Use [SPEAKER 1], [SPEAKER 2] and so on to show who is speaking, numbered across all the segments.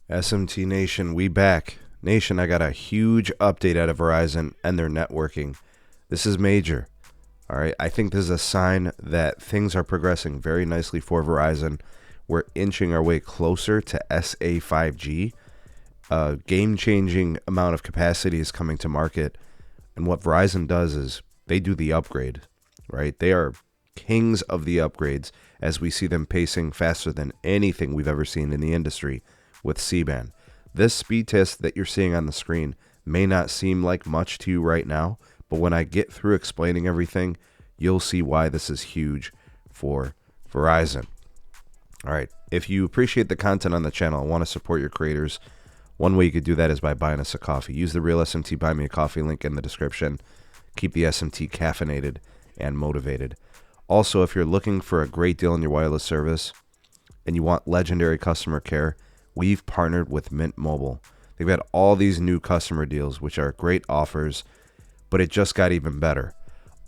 [SPEAKER 1] SMT Nation, we back. Nation, I got a huge update out of Verizon and their networking. This is major. All right, I think this is a sign that things are progressing very nicely for Verizon. We're inching our way closer to SA 5G. A game-changing amount of capacity is coming to market. And what Verizon does is they do the upgrade, right? They are kings of the upgrades as we see them pacing faster than anything we've ever seen in the industry with C-band. This speed test that you're seeing on the screen may not seem like much to you right now, but when I get through explaining everything, you'll see why this is huge for Verizon. All right, if you appreciate the content on the channel and want to support your creators, one way you could do that is by buying us a coffee. Use the real SMT Buy Me a Coffee link in the description. Keep the SMT caffeinated and motivated. Also, if you're looking for a great deal on your wireless service and you want legendary customer care, we've partnered with Mint Mobile. They've got all these new customer deals, which are great offers, but it just got even better.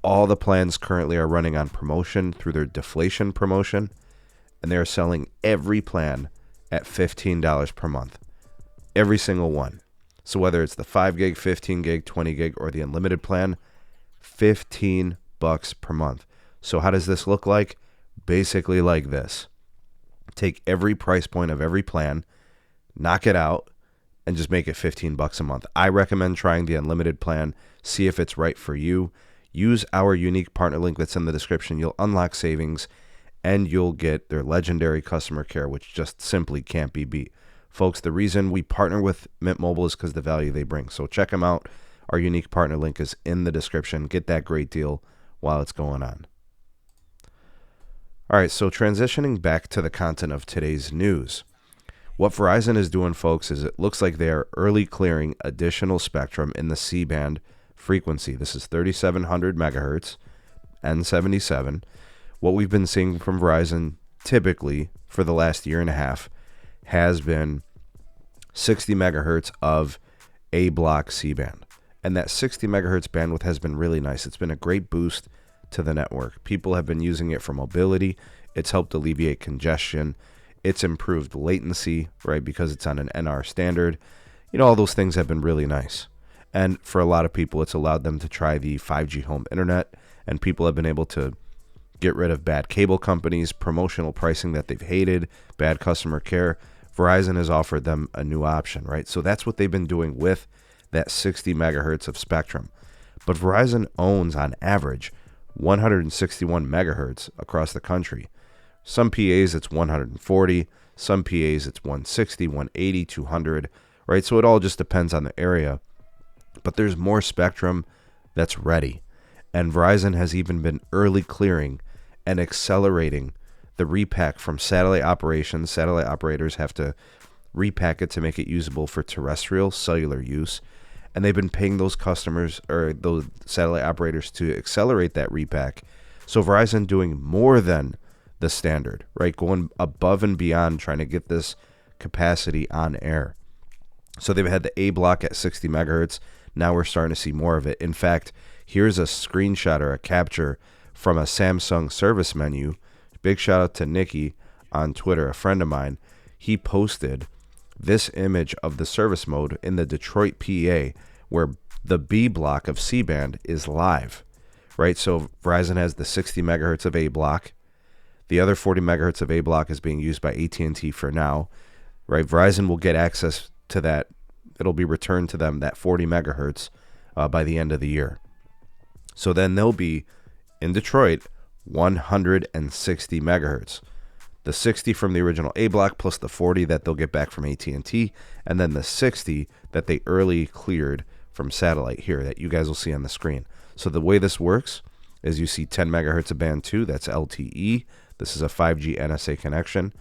[SPEAKER 1] All the plans currently are running on promotion through their deflation promotion, and they're selling every plan at $15 per month. Every single one. So whether it's the 5 gig, 15 gig, 20 gig, or the unlimited plan, $15 per month. So how does this look like? Basically like this. Take every price point of every plan, knock it out, and just make it $15 a month. I recommend trying the unlimited plan. See if it's right for you. Use our unique partner link that's in the description. You'll unlock savings, and you'll get their legendary customer care, which just simply can't be beat. Folks, the reason we partner with Mint Mobile is because of the value they bring. So check them out. Our unique partner link is in the description. Get that great deal while it's going on. All right, so transitioning back to the content of today's news. What Verizon is doing, folks, is it looks like they are early clearing additional spectrum in the C-band frequency. This is 3,700 megahertz, N77. What we've been seeing from Verizon typically for the last year and a half has been 60 megahertz of A-block C-band. And that 60 megahertz bandwidth has been really nice. It's been a great boost to the network. People have been using it for mobility. It's helped alleviate congestion. It's improved latency, right, because it's on an NR standard. You know, all those things have been really nice. And for a lot of people, it's allowed them to try the 5G home internet, and people have been able to get rid of bad cable companies, promotional pricing that they've hated, bad customer care. Verizon has offered them a new option, right? So that's what they've been doing with that 60 megahertz of spectrum. But Verizon owns, on average, 161 megahertz across the country. Some PAs it's 140, some PAs it's 160, 180, 200, right? So it all just depends on the area. But there's more spectrum that's ready. And Verizon has even been early clearing and accelerating the repack from satellite operations. Satellite operators have to repack it to make it usable for terrestrial cellular use. And they've been paying those customers or those satellite operators to accelerate that repack. So Verizon doing more than the standard, right? Going above and beyond trying to get this capacity on air. So they've had the A block at 60 megahertz. Now we're starting to see more of it. In fact, here's a screenshot or a capture from a Samsung service menu. Big shout out to Nikki on Twitter, a friend of mine. He posted this image of the service mode in the Detroit PA where the B block of C-band is live, right? So Verizon has the 60 megahertz of A block. The other 40 megahertz of A block is being used by AT&T for now, right? Verizon will get access to that. It'll be returned to them, that 40 megahertz, by the end of the year. So then they'll be, in Detroit, 160 megahertz. The 60 from the original A block plus the 40 that they'll get back from AT&T, and then the 60 that they early cleared from satellite here that you guys will see on the screen. So the way this works is you see 10 megahertz of band 2, that's LTE. This is a 5G NSA connection.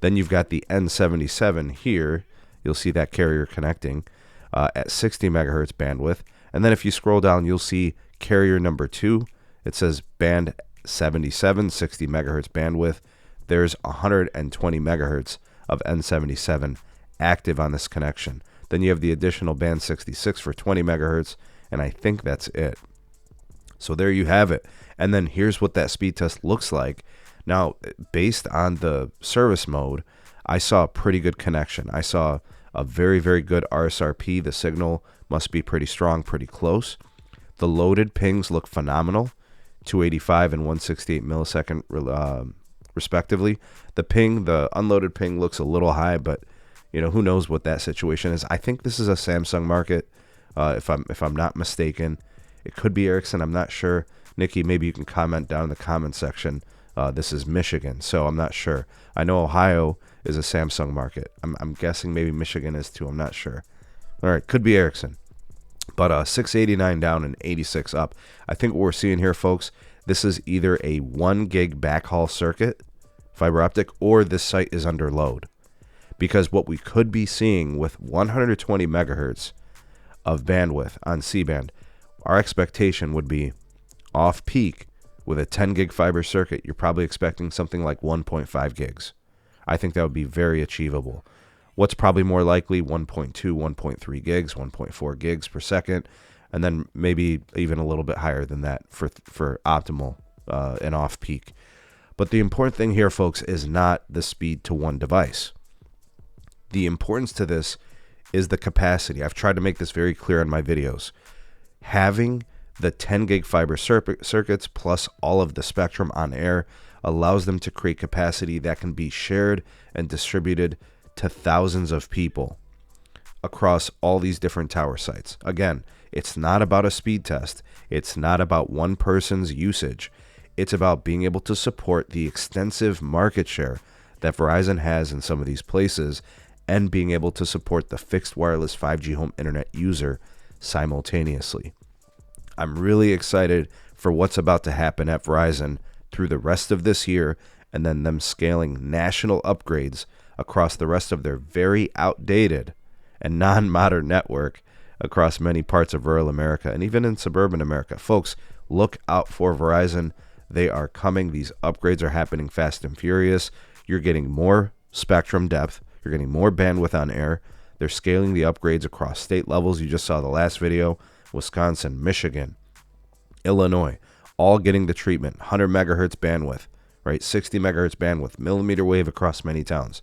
[SPEAKER 1] Then you've got the N77 here. You'll see that carrier connecting at 60 megahertz bandwidth. And then if you scroll down, you'll see carrier number 2. It says band 77, 60 megahertz bandwidth. There's 120 megahertz of N77 active on this connection. Then you have the additional band 66 for 20 megahertz, and I think that's it. So there you have it. And then here's what that speed test looks like. Now, based on the service mode, I saw a pretty good connection. I saw a very, very good RSRP. The signal must be pretty strong, pretty close. The loaded pings look phenomenal, 285 and 168 millisecond respectively. The unloaded ping looks a little high, but who knows what that situation is. I think this is a Samsung market, if I'm not mistaken. It could be Ericsson. I'm not sure. Nikki, maybe you can comment down in the comment section. This is Michigan, so I'm not sure. I know Ohio is a Samsung market. I'm guessing maybe Michigan is too. I'm not sure. All right, could be Ericsson. But 689 down and 86 up. I think what we're seeing here, folks, this is either a 1 gig backhaul circuit, fiber optic, or this site is under load. Because what we could be seeing with 120 megahertz of bandwidth on C-band, our expectation would be off peak with a 10 gig fiber circuit. You're probably expecting something like 1.5 gigs. I think that would be very achievable. What's probably more likely, 1.2, 1.3 gigs, 1.4 gigs per second, and then maybe even a little bit higher than that for optimal and off peak. But the important thing here, folks, is not the speed to one device. The importance to this is the capacity. I've tried to make this very clear in my videos. Having the 10 gig fiber circuits plus all of the spectrum on air allows them to create capacity that can be shared and distributed to thousands of people across all these different tower sites. Again, it's not about a speed test. It's not about one person's usage. It's about being able to support the extensive market share that Verizon has in some of these places and being able to support the fixed wireless 5G home internet user simultaneously. I'm really excited for what's about to happen at Verizon through the rest of this year, and then them scaling national upgrades across the rest of their very outdated and non-modern network across many parts of rural America and even in suburban America. Folks, look out for Verizon. They are coming. These upgrades are happening fast and furious. You're getting more spectrum depth. You're getting more bandwidth on air. They're scaling the upgrades across state levels. You just saw the last video. Wisconsin, Michigan, Illinois, all getting the treatment. 100 megahertz bandwidth, right? 60 megahertz bandwidth, millimeter wave across many towns.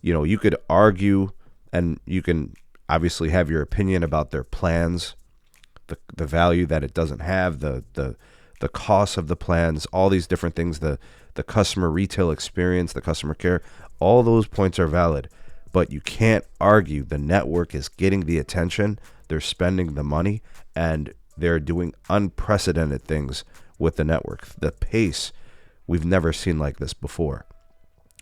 [SPEAKER 1] You could argue, and you can obviously have your opinion about their plans, the value that it doesn't have, the cost of the plans, all these different things, the customer retail experience, the customer care, all those points are valid. But you can't argue the network is getting the attention, they're spending the money, and they're doing unprecedented things with the network. The pace, we've never seen like this before.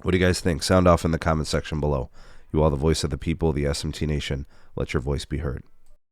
[SPEAKER 1] What do you guys think? Sound off in the comment section below. You are the voice of the people, the SMT Nation. Let your voice be heard.